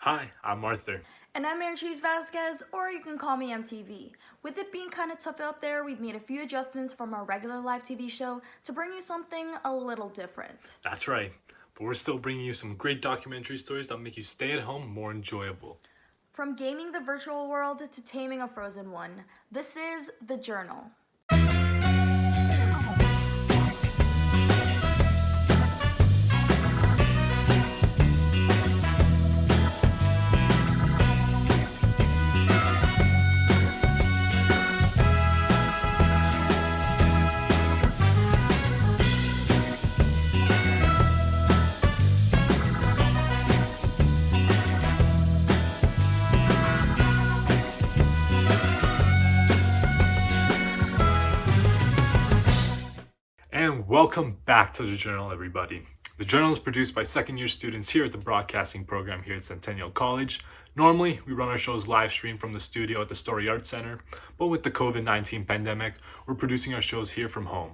Hi, I'm Arthur. And I'm Therese Vasquez, or you can call me MTV. With it being kind of tough out there, we've made a few adjustments from our regular live TV show to bring you something a little different. That's right, but we're still bringing you some great documentary stories that make you stay at home more enjoyable. From gaming the virtual world to taming a frozen one, this is The Journal. And welcome back to The Journal, everybody. The Journal is produced by second year students here at the broadcasting program here at Centennial College. Normally, we run our shows live stream from the studio at the Story Arts Center, but with the COVID-19 pandemic, we're producing our shows here from home.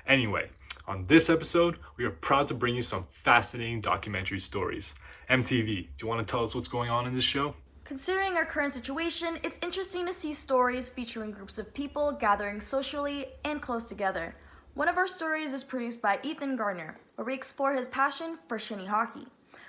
Anyway, on this episode, we are proud to bring you some fascinating documentary stories. MTV, do you want to tell us what's going on in this show? Considering our current situation, it's interesting to see stories featuring groups of people gathering socially and close together. One of our stories is produced by Ethan Gardiner, where we explore his passion for Shinny hockey.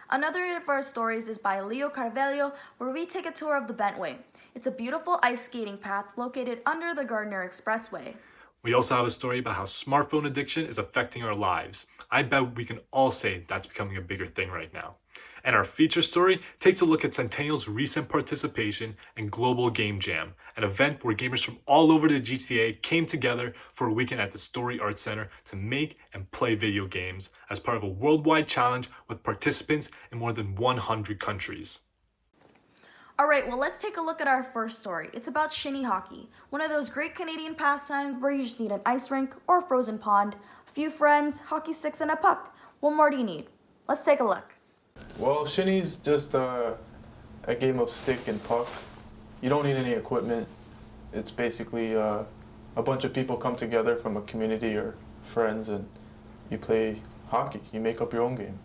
Another of our stories is by Leo Carvalho, where we take a tour of the Bentway. It's a beautiful ice skating path located under the Gardiner Expressway. We also have a story about how smartphone addiction is affecting our lives. I bet we can all say that's becoming a bigger thing right now. And our feature story takes a look at Centennial's recent participation in Global Game Jam, an event where gamers from all over the GTA came together for a weekend at the Story Arts Center to make and play video games as part of a worldwide challenge with participants in more than 100 countries. Alright, well let's take a look at our first story. It's about shinny hockey, one of those great Canadian pastimes where you just need an ice rink or a frozen pond, a few friends, hockey sticks, and a puck. What more do you need? Let's take a look. Well, Shinny's just a game of stick and puck. You don't need any equipment. It's basically a bunch of people come together from a community or friends and you play hockey. You make up your own game.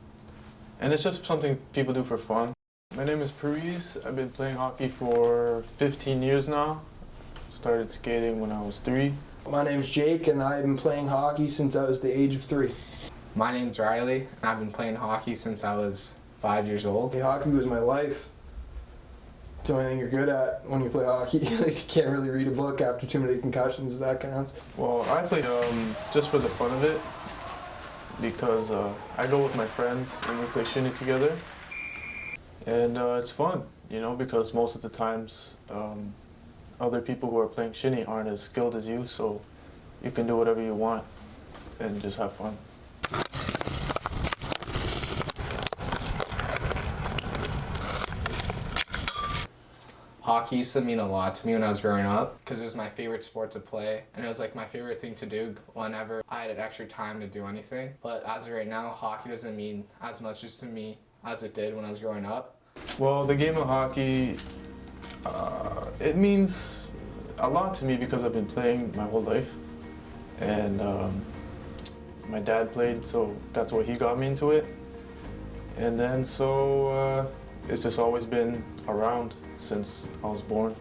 And it's just something people do for fun. My name is Therese. I've been playing hockey for 15 years now. Started skating when I was 3. My name's Jake, and I've been playing hockey since I was the age of 3. My name's Riley, and I've been playing hockey since I was 5 years old. Hockey was my life. It's the only thing you're good at when you play hockey. You can't really read a book after too many concussions, if that counts. Well, I played just for the fun of it because I go with my friends and we play Shinny together. And it's fun, because most of the times other people who are playing Shinny aren't as skilled as you, so you can do whatever you want and just have fun. Hockey used to mean a lot to me when I was growing up because it was my favorite sport to play, and it was like my favorite thing to do whenever I had extra time to do anything. But as of right now, hockey doesn't mean as much to me as it did when I was growing up. Well, the game of hockey, it means a lot to me because I've been playing my whole life. And my dad played, so that's what he got me into it. And then it's just always been around since I was born.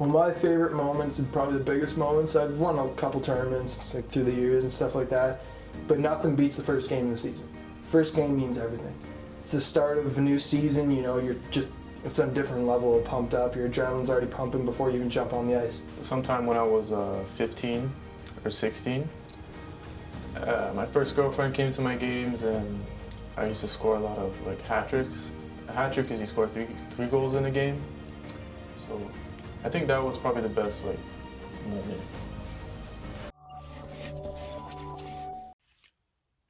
Well, my favorite moments and probably the biggest moments, I've won a couple tournaments through the years and stuff like that, but nothing beats the first game of the season. First game means everything. It's the start of a new season, it's on a different level of pumped up. Your adrenaline's already pumping before you even jump on the ice. Sometime when I was 15 or 16, my first girlfriend came to my games and I used to score a lot of hat tricks. A hat trick is you score three goals in a game. So I think that was probably the best moment.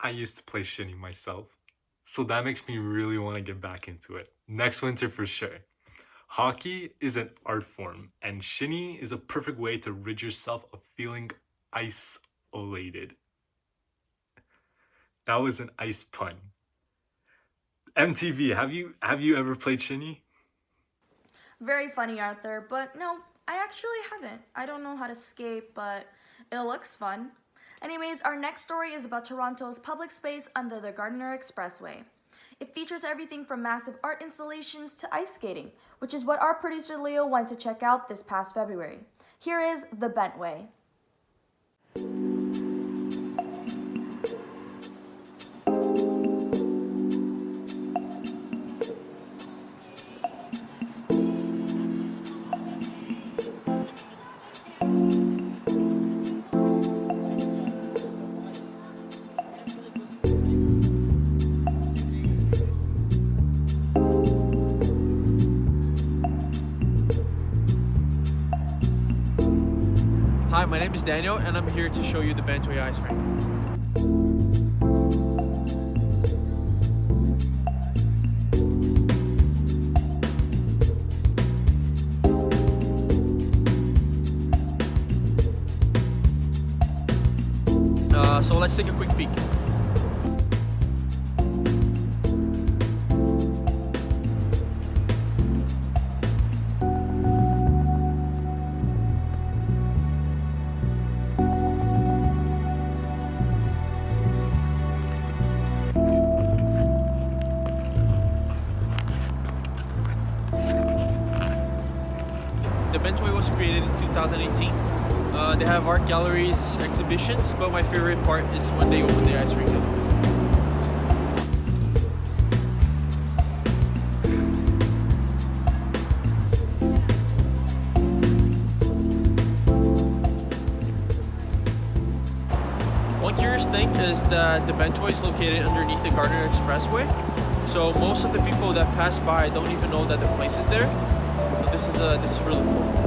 I used to play Shinny myself, so that makes me really want to get back into it. Next winter for sure. Hockey is an art form, and Shinny is a perfect way to rid yourself of feeling isolated. That was an ice pun. MTV, have you ever played Shinny? Very funny, Arthur, but no, I actually haven't. I don't know how to skate, but it looks fun. Anyways, our next story is about Toronto's public space under the Gardiner Expressway. It features everything from massive art installations to ice skating, which is what our producer Leo went to check out this past February. Here is the Bentway. Hi, my name is Daniel, and I'm here to show you the Bentway ice rink. So let's take a quick peek. The Bentway was created in 2018. They have art galleries, exhibitions, but my favorite part is when they open the ice rink. One curious thing is that the Bentway is located underneath the Gardiner Expressway, so most of the people that pass by don't even know that the place is there. So this is really cool.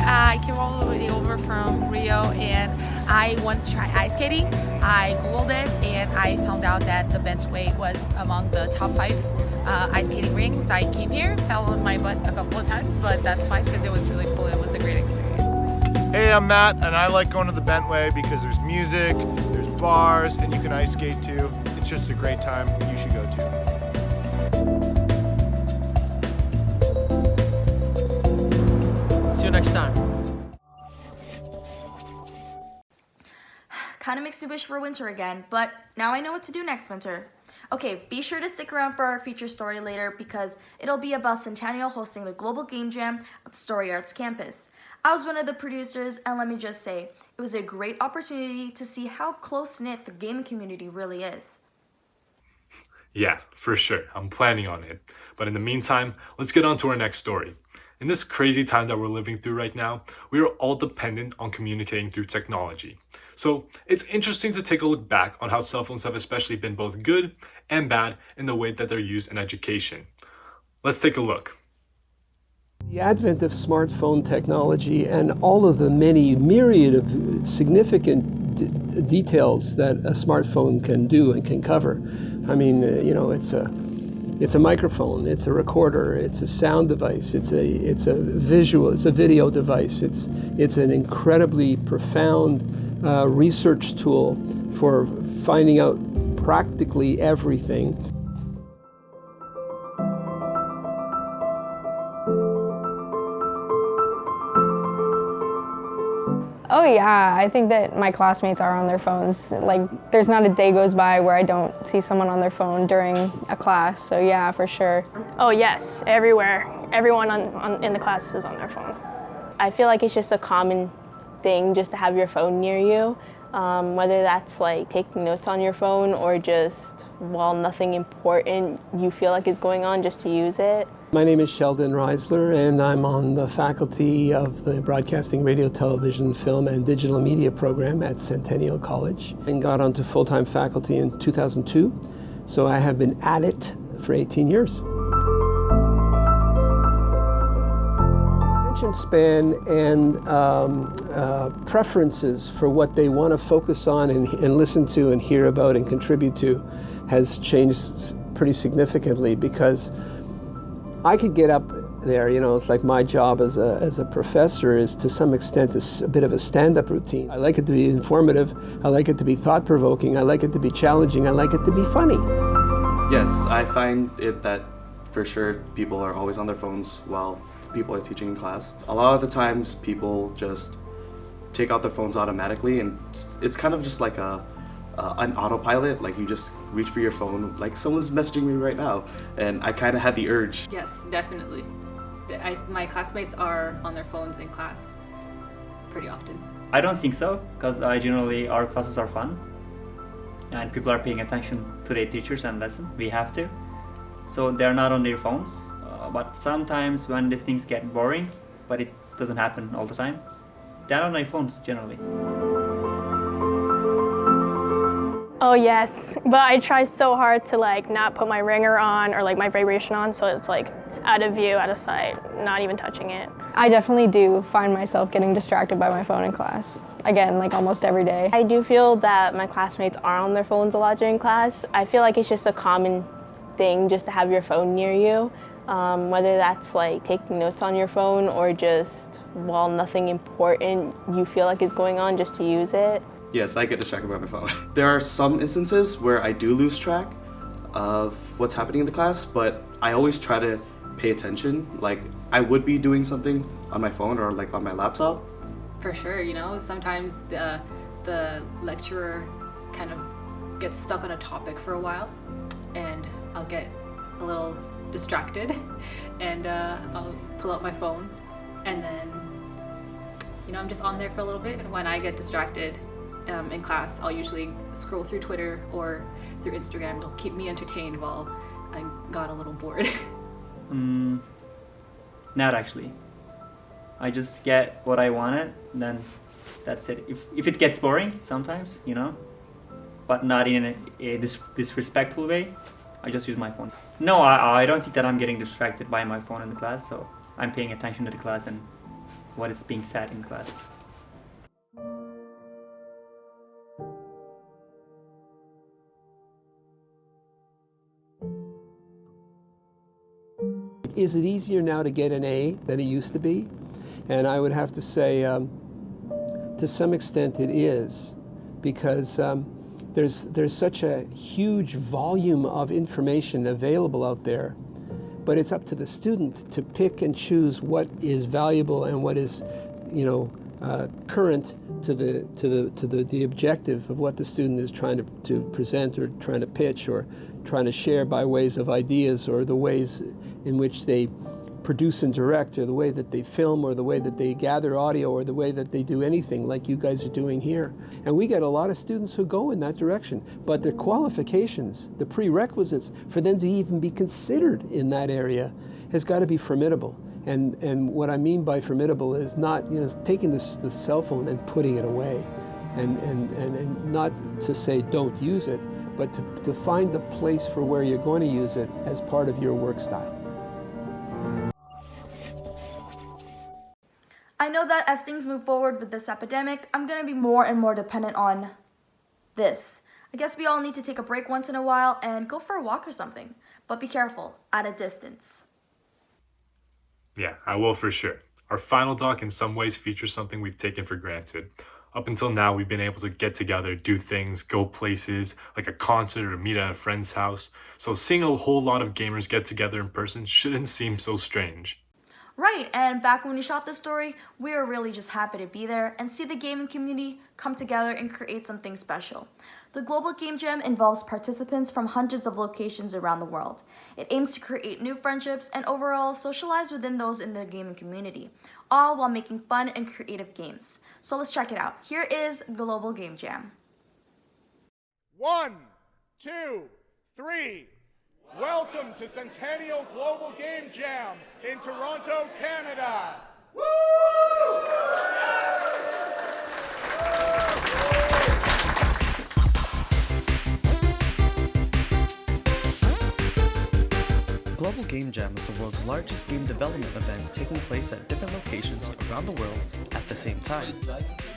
I came all the way over from Rio and I wanted to try ice skating. I googled it and I found out that the Bentway was among the top 5 ice skating rinks. I came here, fell on my butt a couple of times, but that's fine because it was really cool. It was a great experience. Hey, I'm Matt, and I like going to the Bentway because there's music, there's bars, and you can ice skate too. It's just a great time. You should go too. See you next time. Kinda makes me wish for winter again, but now I know what to do next winter. Okay, be sure to stick around for our feature story later because it'll be about Centennial hosting the Global Game Jam at the Story Arts campus. I was one of the producers, and let me just say, it was a great opportunity to see how close-knit the gaming community really is. Yeah, for sure. I'm planning on it. But in the meantime, let's get on to our next story. In this crazy time that we're living through right now, we are all dependent on communicating through technology. So it's interesting to take a look back on how cell phones have especially been both good and bad in the way that they're used in education. Let's take a look. The advent of smartphone technology and all of the many myriad of significant details that a smartphone can do and can cover. I mean, it's a microphone, it's a recorder, it's a sound device, it's a visual, it's a video device. It's an incredibly profound research tool for finding out practically everything. Oh yeah, I think that my classmates are on their phones. Like, there's not a day goes by where I don't see someone on their phone during a class, so yeah, for sure. Oh yes, everywhere. Everyone in the class is on their phone. I feel like it's just a common thing just to have your phone near you, whether that's like taking notes on your phone or just, while nothing important you feel like is going on, just to use it. My name is Sheldon Reisler, and I'm on the faculty of the Broadcasting, Radio, Television, Film, and Digital Media program at Centennial College, and got onto full-time faculty in 2002, so I have been at it for 18 years. Attention span and preferences for what they want to focus on and listen to and hear about and contribute to has changed pretty significantly, because I could get up there, it's like my job as a professor is to some extent a bit of a stand-up routine. I like it to be informative, I like it to be thought-provoking, I like it to be challenging, I like it to be funny. Yes, I find it that for sure people are always on their phones while people are teaching in class. A lot of the times people just take out their phones automatically, and it's kind of just like an autopilot, like you just reach for your phone, like someone's messaging me right now, and I kind of had the urge. Yes, definitely. My classmates are on their phones in class pretty often. I don't think so, because generally our classes are fun and people are paying attention to their teachers and lesson. We have to. So they're not on their phones, but sometimes when the things get boring, but it doesn't happen all the time, they're on their phones generally. Oh yes, but I try so hard to like not put my ringer on or like my vibration on, so it's like out of view, out of sight, not even touching it. I definitely do find myself getting distracted by my phone in class. Again, like almost every day. I do feel that my classmates are on their phones a lot during class. I feel like it's just a common thing just to have your phone near you, whether that's like taking notes on your phone or just while nothing important you feel like is going on, just to use it. Yes, I get distracted by my phone. There are some instances where I do lose track of what's happening in the class, but I always try to pay attention. Like I would be doing something on my phone or like on my laptop. For sure, you know, sometimes the lecturer kind of gets stuck on a topic for a while, and I'll get a little distracted, and I'll pull out my phone, and then, you know, I'm just on there for a little bit, and when I get distracted in class, I'll usually scroll through Twitter or through Instagram. It'll keep me entertained while I got a little bored. Not actually. I just get what I wanted, then that's it. If it gets boring sometimes, you know, but not in a disrespectful way, I just use my phone. No, I don't think that I'm getting distracted by my phone in the class, so I'm paying attention to the class and what is being said in class. Is it easier now to get an A than it used to be? And I would have to say, to some extent it is, because there's such a huge volume of information available out there, but it's up to the student to pick and choose what is valuable and what is, you know, current to the objective of what the student is trying to present or trying to pitch or trying to share by ways of ideas, or the ways in which they produce and direct, or the way that they film, or the way that they gather audio, or the way that they do anything like you guys are doing here. And we get a lot of students who go in that direction, but their qualifications, the prerequisites for them to even be considered in that area has got to be formidable. And what I mean by formidable is not, you know, taking the cell phone and putting it away, and not to say don't use it, but to find the place for where you're going to use it as part of your work style. I know that as things move forward with this epidemic, I'm going to be more and more dependent on this. I guess we all need to take a break once in a while and go for a walk or something. But be careful, at a distance. Yeah, I will for sure. Our final doc in some ways features something we've taken for granted. Up until now, we've been able to get together, do things, go places, like a concert or meet at a friend's house. So seeing a whole lot of gamers get together in person shouldn't seem so strange. Right, and back when we shot this story, we were really just happy to be there and see the gaming community come together and create something special. The Global Game Jam involves participants from hundreds of locations around the world. It aims to create new friendships and overall socialize within those in the gaming community, all while making fun and creative games. So let's check it out. Here is Global Game Jam. 1, 2, 3. Welcome to Centennial Global Game Jam in Toronto, Canada. Woo! Global Game Jam is the world's largest game development event taking place at different locations around the world at the same time.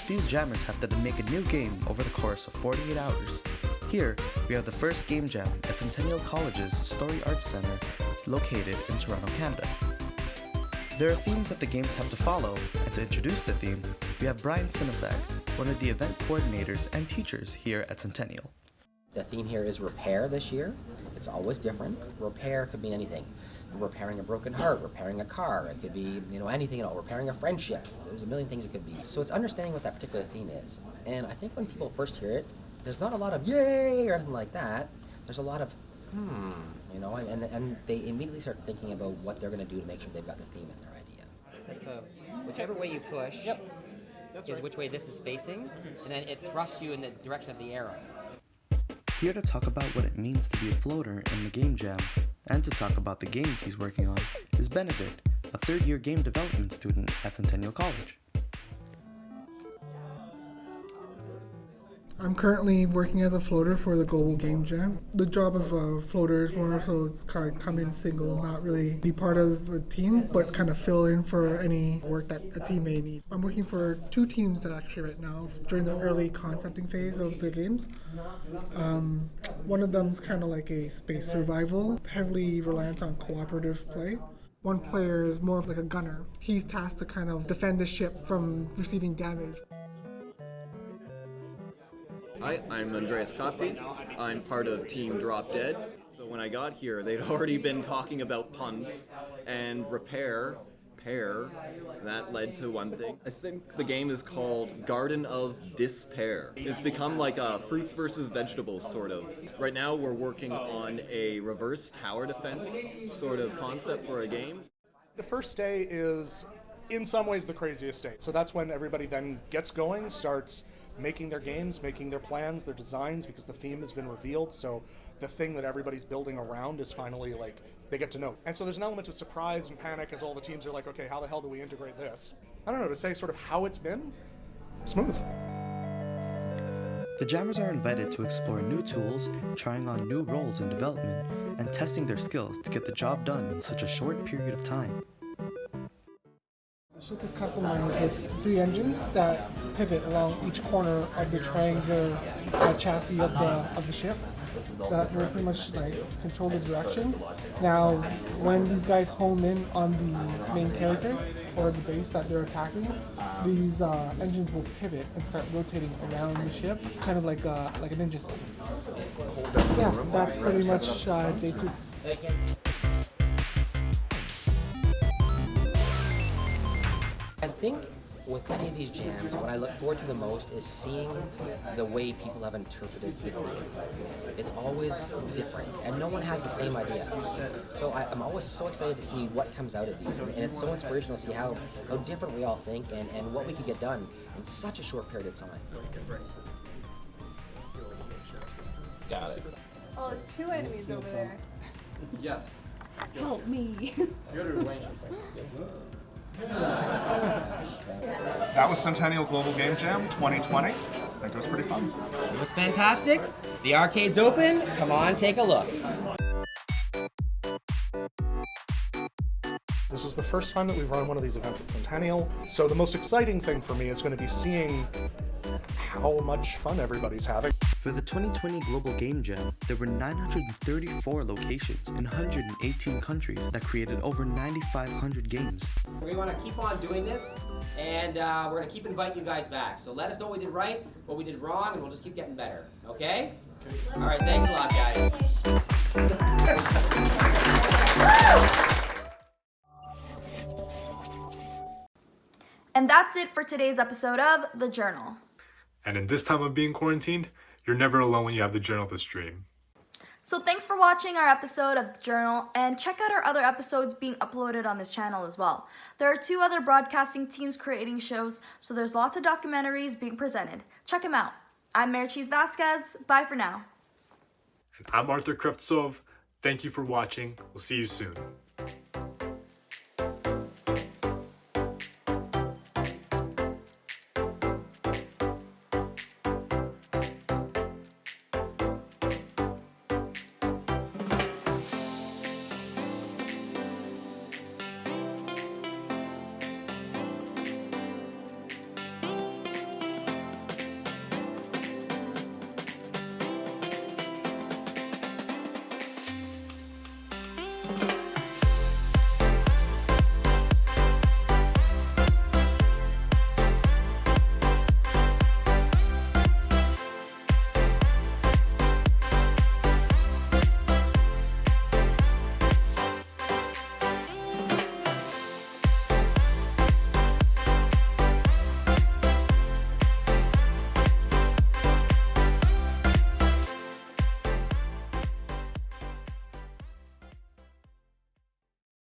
These jammers have to make a new game over the course of 48 hours. Here, we have the first game jam at Centennial College's Story Arts Center, located in Toronto, Canada. There are themes that the games have to follow, and to introduce the theme, we have Brian Sinisag, one of the event coordinators and teachers here at Centennial. The theme here is repair this year. It's always different. Repair could mean anything. repairing a broken heart, repairing a car. It could be, anything at all, repairing a friendship. There's a million things it could be. So it's understanding what that particular theme is. And I think when people first hear it, there's not a lot of yay or anything like that. There's a lot of and they immediately start thinking about what they're going to do to make sure they've got the theme in their idea. So whichever way you push is which way this is facing, and then it thrusts you in the direction of the arrow. Here to talk about what it means to be a floater in the Game Jam, and to talk about the games he's working on, is Benedict, a third-year game development student at Centennial College. I'm currently working as a floater for the Global Game Jam. The job of a floater is more so it's kind of come in single, not really be part of a team, but kind of fill in for any work that a team may need. I'm working for 2 teams actually right now during the early concepting phase of their games. One of them's kind of like a space survival, heavily reliant on cooperative play. One player is more of like a gunner. He's tasked to kind of defend the ship from receiving damage. Hi, I'm Andreas Kotby. I'm part of Team Drop Dead. So when I got here, they'd already been talking about puns and repair, pair. That led to one thing. I think the game is called Garden of Despair. It's become like a fruits versus vegetables sort of. Right now we're working on a reverse tower defense sort of concept for a game. The first day is in some ways the craziest day. So that's when everybody then gets going, starts making their games, making their plans, their designs, because the theme has been revealed. So the thing that everybody's building around is finally like, they get to know. And so there's an element of surprise and panic as all the teams are like, okay, how the hell do we integrate this? I don't know, to say sort of how it's been, smooth. The jammers are invited to explore new tools, trying on new roles in development, and testing their skills to get the job done in such a short period of time. The ship is customized with 3 engines that pivot along each corner of the triangular chassis of the ship that will pretty much like control the direction. Now, when these guys home in on the main character or the base that they're attacking, these engines will pivot and start rotating around the ship, kind of like a ninja stick. Yeah, that's pretty much day 2. I think with any of these jams, what I look forward to the most is seeing the way people have interpreted the theme. It's always different, and no one has the same idea. So I'm always so excited to see what comes out of these, and it's so inspirational to see how different we all think and what we could get done in such a short period of time. Got it. Oh, there's 2 enemies over there. Yes. Help me. That was Centennial Global Game Jam 2020. I think it was pretty fun. It was fantastic. The arcade's open. Come on, take a look. This is the first time that we've run one of these events at Centennial, so the most exciting thing for me is going to be seeing how much fun everybody's having. For the 2020 Global Game Jam, there were 934 locations in 118 countries that created over 9,500 games. We want to keep on doing this, and we're going to keep inviting you guys back. So let us know what we did right, what we did wrong, and we'll just keep getting better. Okay? All right, thanks a lot, guys. And that's it for today's episode of The Journal. And in this time of being quarantined, you're never alone when you have the journal to stream. So thanks for watching our episode of The Journal, and check out our other episodes being uploaded on this channel as well. There are 2 other broadcasting teams creating shows, so there's lots of documentaries being presented. Check them out. I'm Therese Vasquez. Bye for now. And I'm Arthur Kravtsov. Thank you for watching. We'll see you soon.